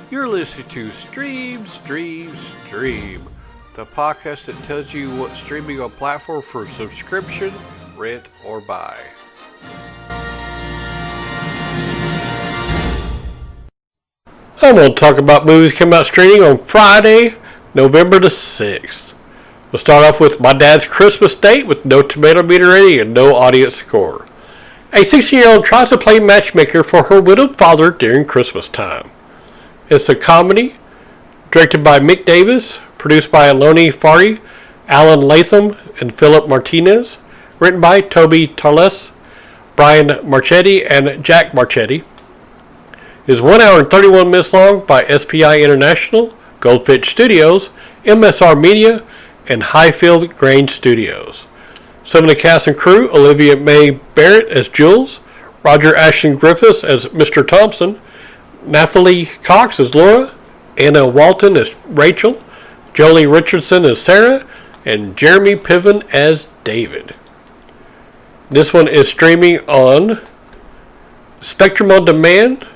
You're listening to Stream, the podcast that tells you what's streaming on platform for subscription, rent, or buy. I'm going to talk about movies coming out streaming on Friday, November the 6th. We'll start off with My Dad's Christmas Date with no tomato meter rating and no audience score. A 16-year-old tries to play matchmaker for her widowed father during Christmas time. It's a comedy, directed by Mick Davis, produced by Aloni Fari, Alan Latham, and Philip Martinez, written by Toby Tarles, Brian Marchetti, and Jack Marchetti. It is 1 hour and 31 minutes long by SPI International, Goldfinch Studios, MSR Media, and Highfield Grange Studios. Some of the cast and crew: Olivia Mae Barrett as Jules, Roger Ashton Griffiths as Mr. Thompson, Nathalie Cox as Laura, Anna Walton as Rachel, Jolie Richardson as Sarah, and Jeremy Piven as David. This one is streaming on Spectrum On Demand.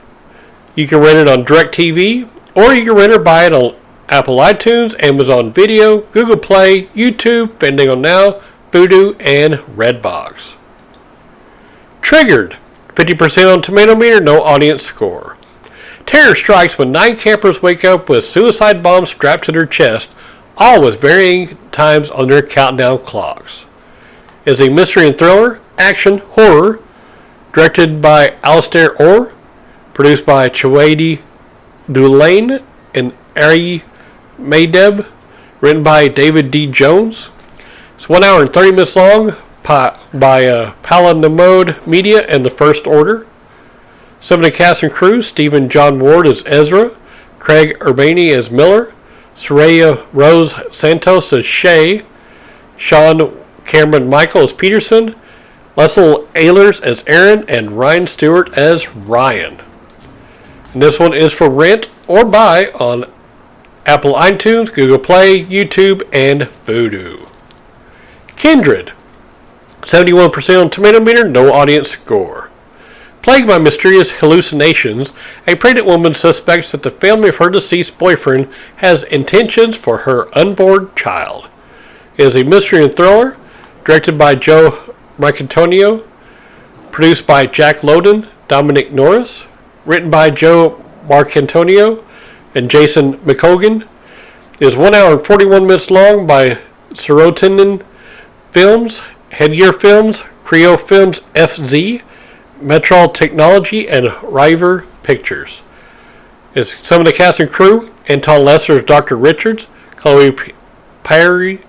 You can rent it on DirecTV, or you can rent or buy it on Apple iTunes, Amazon Video, Google Play, YouTube, Fandango Now, Vudu, and Redbox. Triggered. 50% on tomato meter, no audience score. Terror strikes when 9 campers wake up with suicide bombs strapped to their chest, all with varying times on their countdown clocks. It is a mystery and thriller, action, horror, directed by Alistair Orr, produced by Chawadi Dulain and Ari Maydeb, written by David D. Jones. It's 1 hour and 30 minutes long by Palanamode Media and The First Order. Some of the cast and crew: Stephen John Ward as Ezra, Craig Urbani as Miller, Soraya Rose Santos as Shay, Sean Cameron Michael as Peterson, Leslie Ehlers as Aaron, and Ryan Stewart as Ryan. And this one is for rent or buy on Apple iTunes, Google Play, YouTube, and Vudu. Kindred. 71% on tomato meter, no audience score. Plagued by mysterious hallucinations, a pregnant woman suspects that the family of her deceased boyfriend has intentions for her unborn child. It is a mystery and thriller, directed by Joe Marcantonio, produced by Jack Lowden, Dominic Norris, written by Joe Marcantonio and Jason McCogan. It is 1 hour and 41 minutes long by Serotonin Films, Headgear Films, Creo Films FZ, Metro Technology, and River Pictures. It's some of the cast and crew: Anton Lesser as Dr. Richards, Chloe Perry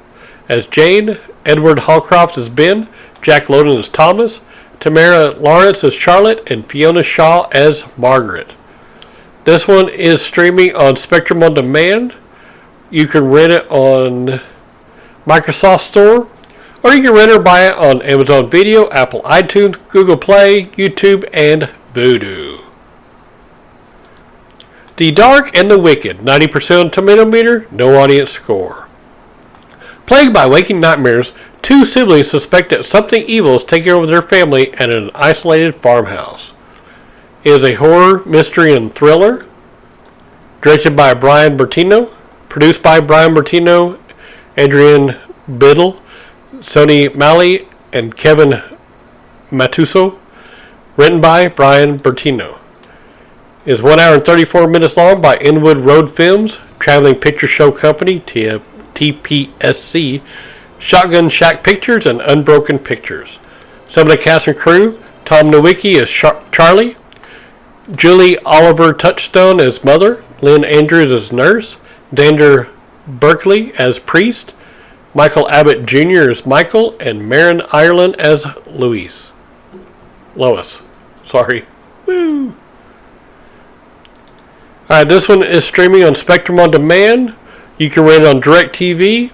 as Jane, Edward Hallcroft as Ben, Jack Lowden as Thomas, Tamara Lawrence as Charlotte, and Fiona Shaw as Margaret. This one is streaming on Spectrum On Demand. You can rent it on Microsoft Store, or you can rent or buy it on Amazon Video, Apple iTunes, Google Play, YouTube, and Vudu. The Dark and the Wicked. 90% on tomato meter, no audience score. Plagued by waking nightmares, 2 siblings suspect that something evil is taking over their family at an isolated farmhouse. It is a horror, mystery, and thriller, directed by Brian Bertino, produced by Brian Bertino, Adrian Biddle, Sonny Malley, and Kevin Matuso, written by Brian Bertino. It is 1 hour and 34 minutes long by Inwood Road Films, Traveling Picture Show Company, TPSC, Shotgun Shack Pictures, and Unbroken Pictures. Some of the cast and crew: Tom Nowicki as Charlie, Julie Oliver Touchstone as Mother, Lynn Andrews as Nurse, Dander Berkeley as Priest, Michael Abbott Jr. as Michael, and Marin Ireland as Lois. Sorry. Woo! Alright, this one is streaming on Spectrum On Demand. You can rent it on DirecTV,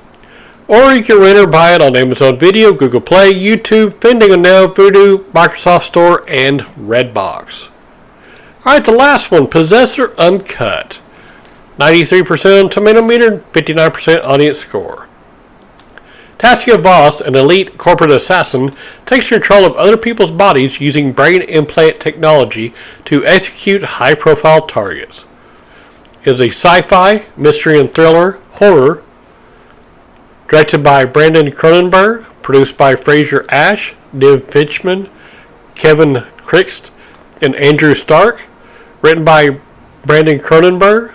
or you can rent or buy it on Amazon Video, Google Play, YouTube, Fandango Now, Vudu, Microsoft Store, and Redbox. Alright, the last one, Possessor Uncut. 93% on tomato meter, 59% audience score. Tassia Voss, an elite corporate assassin, takes control of other people's bodies using brain implant technology to execute high-profile targets. is a sci-fi, mystery and thriller, horror, directed by Brandon Cronenberg, produced by Fraser Ash, Niv Finchman, Kevin Krixt, and Andrew Stark, written by Brandon Cronenberg.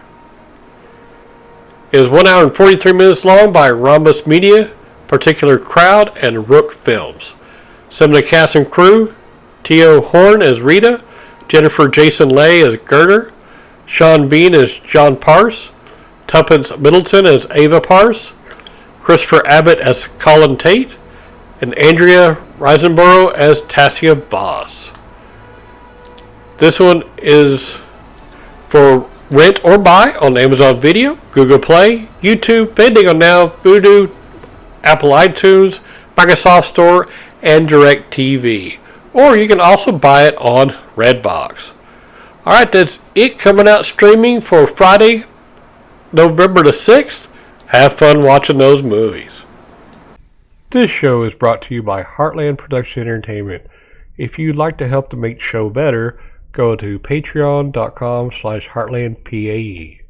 It is 1 hour and 43 minutes long by Rhombus Media, Particular Crowd, and Rook Films. Some of the cast and crew: Tio Horn as Rita, Jennifer Jason Leigh as Gerder, Sean Bean as John Parse, Tuppence Middleton as Ava Parse, Christopher Abbott as Colin Tate, and Andrea Riseborough as Tassia Voss. This one is for rent or buy on Amazon Video, Google Play, YouTube, Fandango Now, Vudu, Apple iTunes, Microsoft Store, and DirecTV. Or you can also buy it on Redbox. Alright, that's it coming out streaming for Friday, November the 6th. Have fun watching those movies. This show is brought to you by Heartland Production Entertainment. If you'd like to help to make the show better, go to patreon.com/heartlandpae.